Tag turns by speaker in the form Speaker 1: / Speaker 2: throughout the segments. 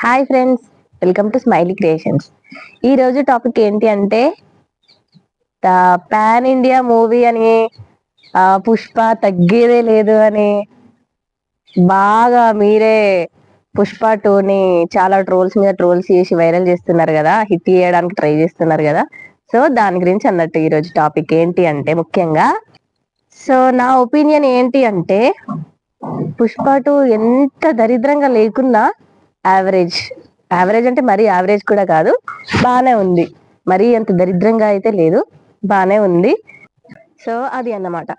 Speaker 1: Hi friends, welcome to smiley creations. ఈ రోజు topic ఏంటి అంటే ద పాన్ ఇండియా మూవీ అని, పుష్ప తగ్గేదే లేదు అని బాగా మీరే పుష్ప టూని చాలా ట్రోల్స్ మీద ట్రోల్స్ చేసి వైరల్ చేస్తున్నారు కదా, హిట్ చేయడానికి ట్రై చేస్తున్నారు కదా. సో దాని గురించి అన్నట్టు ఈరోజు టాపిక్ ఏంటి అంటే ముఖ్యంగా నా ఒపీనియన్ ఏంటి అంటే పుష్ప టూ ఎంత దరిద్రంగా లేకున్నా యావరేజ్. యావరేజ్ అంటే మరీ యావరేజ్ కూడా కాదు, బాగానే ఉంది. మరీ అంత దరిద్రంగా అయితే లేదు, బాగానే ఉంది. సో అది అన్నమాట.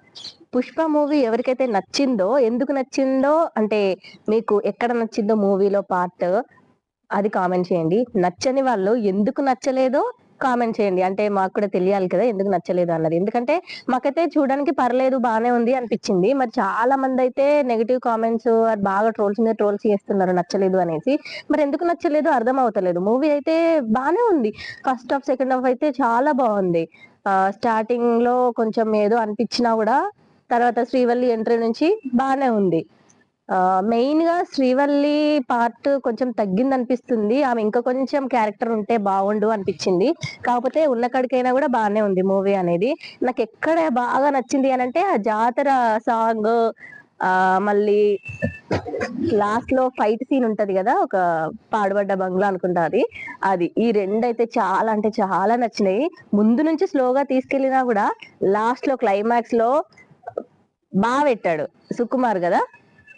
Speaker 1: పుష్ప మూవీ ఎవరికైతే నచ్చిందో, ఎందుకు నచ్చిందో అంటే మీకు ఎక్కడ నచ్చిందో మూవీలో పార్ట్, అది కామెంట్ చేయండి. నచ్చని వాళ్ళు ఎందుకు నచ్చలేదో కామెంట్ చేయండి. అంటే మాకు కూడా తెలియాలి కదా ఎందుకు నచ్చలేదు అన్నది. ఎందుకంటే మాకైతే చూడడానికి పర్లేదు, బాగానే ఉంది అనిపించింది. మరి చాలా మంది అయితే నెగిటివ్ కామెంట్స్, బాగా ట్రోల్స్ మీద ట్రోల్స్ చేస్తున్నారు నచ్చలేదు అనేసి. మరి ఎందుకు నచ్చలేదు అర్థం అవుతలేదు. మూవీ అయితే బాగానే ఉంది. ఫస్ట్ హాఫ్ సెకండ్ హాఫ్ అయితే చాలా బాగుంది. స్టార్టింగ్ లో కొంచెం ఏదో అనిపించినా కూడా తర్వాత శ్రీవల్లి ఎంట్రీ నుంచి బాగానే ఉంది. మెయిన్ గా శ్రీవల్లి పార్ట్ కొంచెం తగ్గింది అనిపిస్తుంది. ఆమె ఇంకా కొంచెం క్యారెక్టర్ ఉంటే బాగుండు అనిపించింది. కాకపోతే ఉన్న కాడికైనా కూడా బాగానే ఉంది మూవీ అనేది. నాకు ఎక్కడ బాగా నచ్చింది అని అంటే ఆ జాతర సాంగ్, మళ్ళీ లాస్ట్ లో ఫైట్ సీన్ ఉంటది కదా, ఒక పాడుబడ్డ బంగ్లా అనుకుంటా, అది ఈ రెండు అయితే చాలా అంటే చాలా నచ్చినాయి. ముందు నుంచి స్లోగా తీసుకెళ్లినా కూడా లాస్ట్ లో క్లైమాక్స్ లో బాగా పెట్టాడు సుకుమార్ కదా.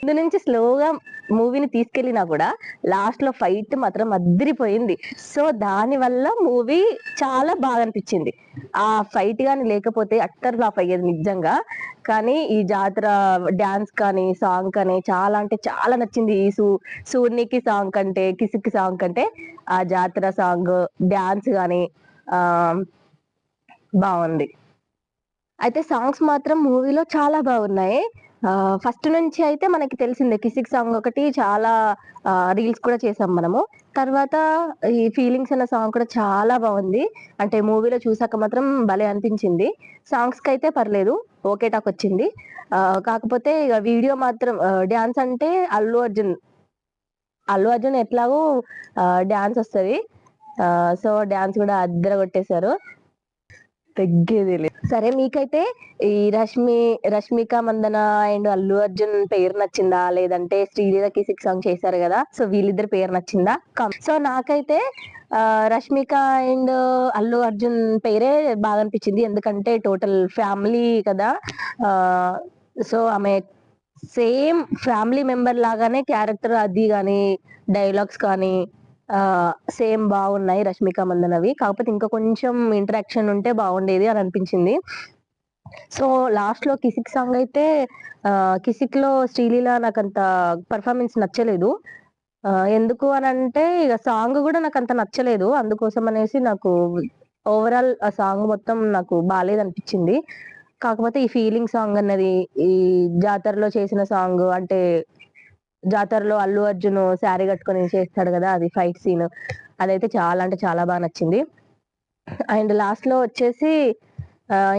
Speaker 1: ముందు నుంచి స్లోగా మూవీని తీసుకెళ్లినా కూడా లాస్ట్ లో ఫైట్ మాత్రం అదిరిపోయింది. సో దాని వల్ల మూవీ చాలా బాగా అనిపించింది. ఆ ఫైట్ గాని లేకపోతే అట్టర్ ఫ్లాప్ అయ్యేది నిజంగా. కానీ ఈ జాతర డాన్స్ కానీ సాంగ్ కానీ చాలా అంటే చాలా నచ్చింది. ఈ సూర్నికి సాంగ్ కంటే, కిసిక్ సాంగ్ కంటే ఆ జాతర సాంగ్ డాన్స్ కానీ ఆ బాగుంది. అయితే సాంగ్స్ మాత్రం మూవీలో చాలా బాగున్నాయి. ఫస్ట్ నుంచి అయితే మనకి తెలిసిందే కిసిక్ సాంగ్ ఒకటి చాలా రీల్స్ కూడా చేసాం మనము. తర్వాత ఈ ఫీలింగ్స్ అన్న సాంగ్ కూడా చాలా బాగుంది. అంటే మూవీలో చూసాక మాత్రం భలే అనిపించింది. సాంగ్స్ కి అయితే పర్లేదు, ఓకే టాక్ వచ్చింది. కాకపోతే ఇక వీడియో మాత్రం డాన్స్ అంటే అల్లు అర్జున్ ఎట్లాగో డాన్స్ వస్తుంది. సో డాన్స్ కూడా అద్దర కొట్టేశారు, తగ్గేది లేదు. సరే, మీకైతే ఈ రష్మిక మందన అండ్ అల్లు అర్జున్ పేరు నచ్చిందా, లేదంటే శ్రీలీలకి సిక్స్ సాంగ్ చేశారు కదా, సో వీళ్ళిద్దరు పేరు నచ్చిందా? సో నాకైతే రష్మిక అండ్ అల్లు అర్జున్ పేరే బాగా అనిపించింది. ఎందుకంటే టోటల్ ఫ్యామిలీ కదా. సో ఆమె సేమ్ ఫ్యామిలీ మెంబర్ లాగానే క్యారెక్టర్, అది కానీ డైలాగ్స్ కానీ సేమ్ బాగున్నాయి రష్మిక మందనవి. కాకపోతే ఇంకా కొంచెం ఇంటరాక్షన్ ఉంటే బాగుండేది అని అనిపించింది. సో లాస్ట్ లో కిసిక్ సాంగ్ అయితే, కిసిక్ లో శ్రీలీల నాకు అంత పర్ఫార్మెన్స్ నచ్చలేదు. ఎందుకు అని అంటే ఇక సాంగ్ కూడా నాకు అంత నచ్చలేదు. అందుకోసం అనేసి నాకు ఓవరాల్ ఆ సాంగ్ మొత్తం నాకు బాగాలేదు అనిపించింది. కాకపోతే ఈ ఫీలింగ్ సాంగ్ అన్నది, ఈ జాతరలో చేసిన సాంగ్, అంటే జాతరలో అల్లు అర్జున్ శారీ కట్టుకొని చేస్తాడు కదా, అది ఫైట్ సీన్, అదైతే చాలా అంటే చాలా బాగా నచ్చింది. అండ్ లాస్ట్ లో వచ్చేసి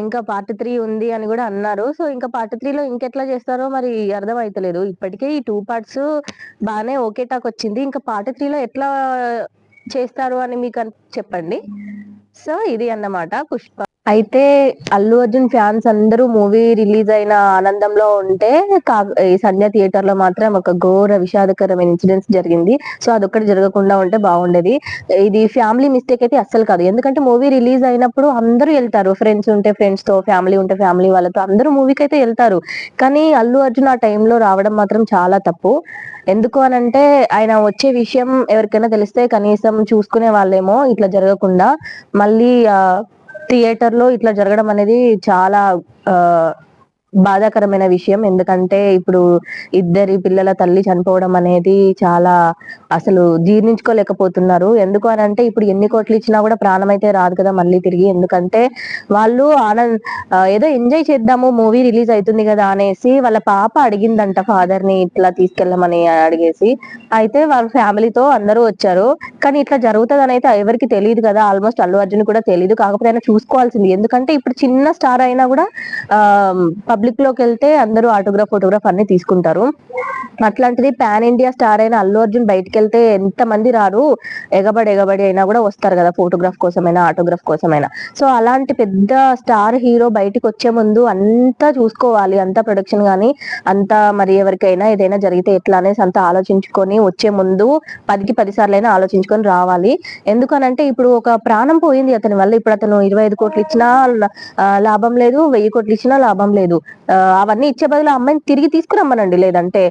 Speaker 1: ఇంకా పార్ట్ 3 ఉంది అని కూడా అన్నారు. సో ఇంకా పార్ట్ 3లో ఇంకెట్లా చేస్తారో మరి అర్థం అయితలేదు. ఇప్పటికే ఈ 2 పార్ట్స్ బాగానే ఓకే టాక్ వచ్చింది. ఇంకా పార్ట్ 3లో ఎట్లా చేస్తారు అని మీకు చెప్పండి. సో ఇది అన్నమాట పుష్ప. అయితే అల్లు అర్జున్ ఫ్యాన్స్ అందరూ మూవీ రిలీజ్ అయిన ఆనందంలో ఉంటే, ఈ సంధ్య థియేటర్ లో మాత్రం ఒక ఘోర విషాదకరమైన ఇన్సిడెంట్స్ జరిగింది. సో అదొక్కటి జరగకుండా ఉంటే బాగుండేది. ఇది ఫ్యామిలీ మిస్టేక్ అయితే అస్సలు కాదు. ఎందుకంటే మూవీ రిలీజ్ అయినప్పుడు అందరూ వెళ్తారు, ఫ్రెండ్స్ ఉంటే ఫ్రెండ్స్ తో, ఫ్యామిలీ ఉంటే ఫ్యామిలీ వాళ్ళతో, అందరూ మూవీకి అయితే వెళ్తారు. కానీ అల్లు అర్జున్ ఆ టైంలో రావడం మాత్రం చాలా తప్పు. ఎందుకు అనంటే ఆయన వచ్చే విషయం ఎవరికైనా తెలిస్తే కనీసం చూసుకునే వాళ్ళేమో, ఇట్లా జరగకుండా మళ్ళీ థియేటర్ లో ఇట్లా జరగడం అనేది చాలా బాధాకరమైన విషయం. ఎందుకంటే ఇప్పుడు ఇద్దరి పిల్లల తల్లి చనిపోవడం అనేది చాలా, అసలు జీర్ణించుకోలేకపోతున్నారు. ఎందుకు అని అంటే ఇప్పుడు ఎన్ని కోట్లు ఇచ్చినా కూడా ప్రాణం అయితే రాదు కదా మళ్ళీ తిరిగి. ఎందుకంటే వాళ్ళు ఏదో ఎంజాయ్ చేద్దాము మూవీ రిలీజ్ అవుతుంది కదా అనేసి వాళ్ళ పాప అడిగిందంట ఫాదర్ ని ఇట్లా తీసుకెళ్ళమని అడిగేసి. అయితే వాళ్ళ ఫ్యామిలీతో అందరూ వచ్చారు. కానీ ఇట్లా జరుగుతుంది అని అయితే ఎవరికి తెలియదు కదా, ఆల్మోస్ట్ అల్లు అర్జున్ కూడా తెలియదు. కాకపోతే ఆయన చూసుకోవాల్సింది, ఎందుకంటే ఇప్పుడు చిన్న స్టార్ అయినా కూడా పబ్లిక్ లోకి వెళ్తే అందరూ ఆటోగ్రాఫ్ ఫోటోగ్రాఫ్ అన్ని తీసుకుంటారు. అట్లాంటిది పాన్ ఇండియా స్టార్ అయిన అల్లు అర్జున్ బయటికి వెళ్తే ఎంత మంది రారు, ఎగబడి ఎగబడి అయినా కూడా వస్తారు కదా, ఫోటోగ్రాఫ్ కోసమైనా ఆటోగ్రాఫ్ కోసమైనా. సో అలాంటి పెద్ద స్టార్ హీరో బయటికి వచ్చే ముందు అంతా చూసుకోవాలి, అంతా ప్రొడక్షన్ గానీ అంతా, మరి ఎవరికైనా ఏదైనా జరిగితే ఎట్లా అనేసి అంతా ఆలోచించుకొని వచ్చే ముందు 10కి 10 సార్లైనా ఆలోచించుకొని రావాలి. ఎందుకనంటే ఇప్పుడు ఒక ప్రాణం పోయింది అతని వల్ల. ఇప్పుడు అతను 25 కోట్లు ఇచ్చినా లాభం లేదు, 1000 కోట్లు ఇచ్చినా లాభం లేదు. అవన్నీ ఇచ్చే బదులు ఆ అమ్మాయిని తిరిగి తీసుకురమ్మనండి లేదంటే.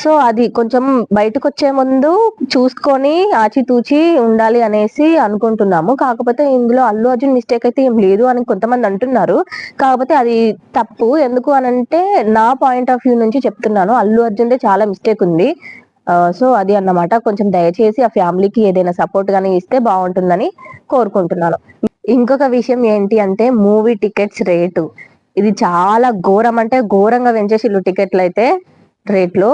Speaker 1: సో అది కొంచెం బయటకు వచ్చే ముందు చూసుకొని ఆచితూచి ఉండాలి అనేసి అనుకుంటున్నాము. కాకపోతే ఇందులో అల్లు అర్జున్ మిస్టేక్ అయితే ఏం లేదు అని కొంతమంది అంటున్నారు. కాకపోతే అది తప్పు. ఎందుకు అనంటే నా పాయింట్ ఆఫ్ వ్యూ నుంచి చెప్తున్నాను, అల్లు అర్జున్దే చాలా మిస్టేక్ ఉంది. సో అది అన్నమాట. కొంచెం దయచేసి ఆ ఫ్యామిలీకి ఏదైనా సపోర్ట్ గానీ ఇస్తే బాగుంటుందని కోరుకుంటున్నాను. ఇంకొక విషయం ఏంటి అంటే మూవీ టికెట్స్ రేటు, ఇది చాలా ఘోరం, అంటే ఘోరంగా పెంచేసిళ్ళు టికెట్లు అయితే రేట్లు.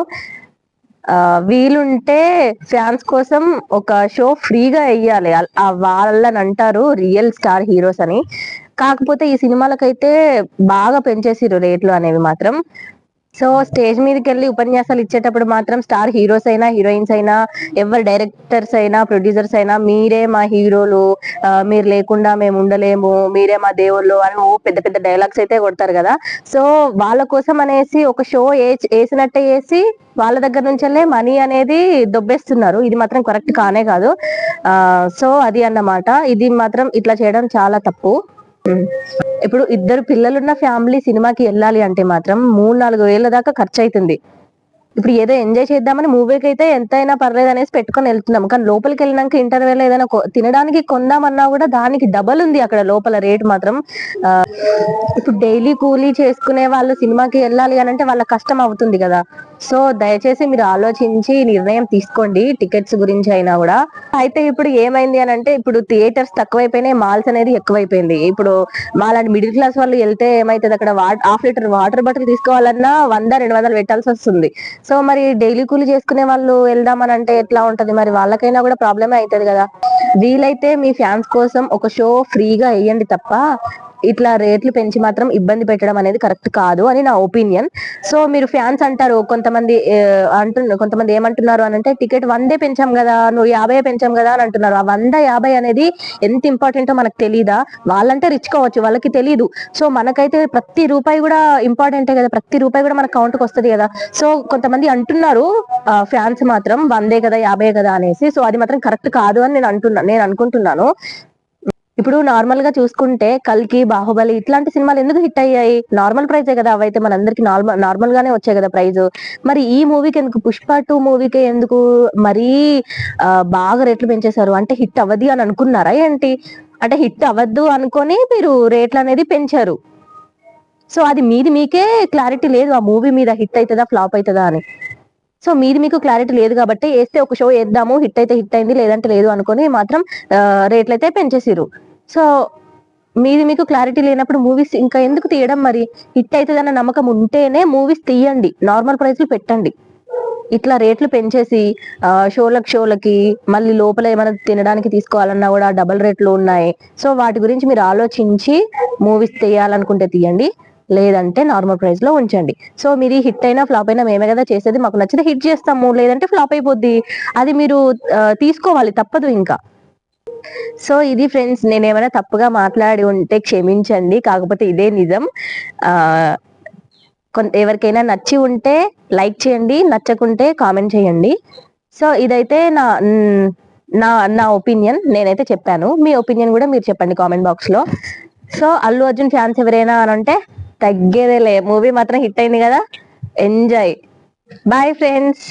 Speaker 1: వీలుంటే ఫ్యాన్స్ కోసం ఒక షో ఫ్రీగా వెయ్యాలి, వాళ్ళని అంటారు రియల్ స్టార్ హీరోస్ అని. కాకపోతే ఈ సినిమాలకైతే బాగా పెంచేసిరు రేట్లు అనేవి మాత్రం. సో స్టేజ్ మీదకి వెళ్ళి ఉపన్యాసాలు ఇచ్చేటప్పుడు మాత్రం స్టార్ హీరోస్ అయినా హీరోయిన్స్ అయినా ఎవరు డైరెక్టర్స్ అయినా ప్రొడ్యూసర్స్ అయినా మీరే మా హీరోలు, మీరు లేకుండా మేము ఉండలేము, మీరే మా దేవుళ్ళు అని పెద్ద పెద్ద డైలాగ్స్ అయితే కొడతారు కదా. సో వాళ్ళ కోసం అనేసి ఒక షో వేసినట్టే వేసి వాళ్ళ దగ్గర నుంచెల్లే మనీ అనేది దొబ్బేస్తున్నారు. ఇది మాత్రం కరెక్ట్ కానే కాదు. సో అది అన్నమాట. ఇది మాత్రం ఇట్లా చేయడం చాలా తప్పు. ఇప్పుడు ఇద్దరు పిల్లలున్న ఫ్యామిలీ సినిమాకి వెళ్ళాలి అంటే మాత్రం 3-4 వేల దాకా ఖర్చు అవుతుంది. ఇప్పుడు ఏదో ఎంజాయ్ చేద్దామని మూవీకి అయితే ఎంతైనా పర్లేదు అనేసి పెట్టుకొని వెళ్తున్నాం, కానీ లోపలికి వెళ్ళినాక ఇంటర్వెల్ ఏదైనా తినడానికి కొందామన్నా కూడా దానికి డబల్ ఉంది అక్కడ లోపల రేట్ మాత్రం. ఇప్పుడు డైలీ కూలీ చేసుకునే వాళ్ళు సినిమాకి వెళ్ళాలి అని అంటే వాళ్ళ కష్టం అవుతుంది కదా. సో దయచేసి మీరు ఆలోచించి నిర్ణయం తీసుకోండి టికెట్స్ గురించి అయినా కూడా. అయితే ఇప్పుడు ఏమైంది అని అంటే ఇప్పుడు థియేటర్స్ తక్కువైపోయినాయి, మాల్స్ అనేది ఎక్కువైపోయింది. ఇప్పుడు మాలాంటి మిడిల్ క్లాస్ వాళ్ళు వెళ్తే ఏమైతుంది, అక్కడ 1/2 లీటర్ వాటర్ బాటిల్ తీసుకోవాలన్నా 100-200 పెట్టాల్సి వస్తుంది. సో మరి డైలీ కూలీ చేసుకునే వాళ్ళు వెళ్దామని అంటే ఎట్లా ఉంటది, మరి వాళ్ళకైనా కూడా ప్రాబ్లమే అవుతుంది కదా. వీలైతే మీ ఫ్యాన్స్ కోసం ఒక షో ఫ్రీగా వేయండి తప్ప ఇట్లా రేట్లు పెంచి మాత్రం ఇబ్బంది పెట్టడం అనేది కరెక్ట్ కాదు అని నా ఒపీనియన్. సో మీరు ఫ్యాన్స్ అంటారు, కొంతమంది కొంతమంది ఏమంటున్నారు అని అంటే టికెట్ 100 పెంచాం కదా, నువ్వు 50 పెంచాం కదా అని అంటున్నారు. ఆ 100-50 అనేది ఎంత ఇంపార్టెంటో మనకు తెలీదా? వాళ్ళంటే రిచ్ కావచ్చు, వాళ్ళకి తెలీదు. సో మనకైతే ప్రతి రూపాయి కూడా ఇంపార్టెంటే కదా, ప్రతి రూపాయి కూడా మనకు కౌంట్కి వస్తుంది కదా. సో కొంతమంది అంటున్నారు ఫ్యాన్స్ మాత్రం 100 కదా 50 కదా అనేసి. సో అది మాత్రం కరెక్ట్ కాదు అని నేను అనుకుంటున్నాను. ఇప్పుడు నార్మల్ గా చూసుకుంటే కల్కి, బాహుబలి ఇట్లాంటి సినిమాలు ఎందుకు హిట్ అయ్యాయి? నార్మల్ ప్రైజే కదా అవైతే, మనందరికి నార్మల్ గానే వచ్చాయి కదా ప్రైజ్. మరి ఈ మూవీకి ఎందుకు, పుష్ప 2 మూవీకి ఎందుకు మరీ బాగా రేట్లు పెంచేశారు? అంటే హిట్ అవ్వది అని అనుకున్నారా ఏంటి? అంటే హిట్ అవ్వద్దు అనుకొని మీరు రేట్లు అనేది పెంచారు. సో అది మీకే క్లారిటీ లేదు ఆ మూవీ మీద, హిట్ అవుతుందా ఫ్లాప్ అవుతుందా అని. సో మీకు క్లారిటీ లేదు కాబట్టి వేస్తే ఒక షో వేద్దాము, హిట్ అయితే హిట్ అయింది లేదంటే లేదు అనుకొని మాత్రం రేట్లు అయితే పెంచేసిరు. సో మీకు క్లారిటీ లేనప్పుడు మూవీస్ ఇంకా ఎందుకు తీయడం? మరి హిట్ అవుతుందన్న నమ్మకం ఉంటేనే మూవీస్ తీయండి, నార్మల్ ప్రైస్లు పెట్టండి. ఇట్లా రేట్లు పెంచేసి షోలకి మళ్ళీ లోపల ఏమైనా తినడానికి తీసుకోవాలన్నా కూడా డబల్ రేట్లు ఉన్నాయి. సో వాటి గురించి మీరు ఆలోచించి మూవీస్ తీయాలనుకుంటే తీయండి, లేదంటే నార్మల్ ప్రైస్ లో ఉంచండి. సో మీరు హిట్ అయినా ఫ్లాప్ అయినా మేమే కదా చేసేది, మాకు నచ్చితే హిట్ చేస్తాము, లేదంటే ఫ్లాప్ అయిపోద్ది. అది మీరు తీసుకోవాలి, తప్పదు ఇంకా. సో ఇది ఫ్రెండ్స్, నేను ఏమైనా తప్పుగా మాట్లాడి ఉంటే క్షమించండి, కాకపోతే ఇదే నిజం. ఎవరికైనా నచ్చి ఉంటే లైక్ చేయండి, నచ్చకుంటే కామెంట్ చేయండి. సో ఇదైతే నా నా నా ఒపీనియన్, నేనైతే చెప్పాను. మీ ఒపీనియన్ కూడా మీరు చెప్పండి కామెంట్ బాక్స్ లో. సో అల్లు అర్జున్ ఫ్యాన్స్ ఎవరైనా అని అంటే తగ్గేదేలే, మూవీ మాత్రం హిట్ అయింది కదా, ఎంజాయ్. Bye friends.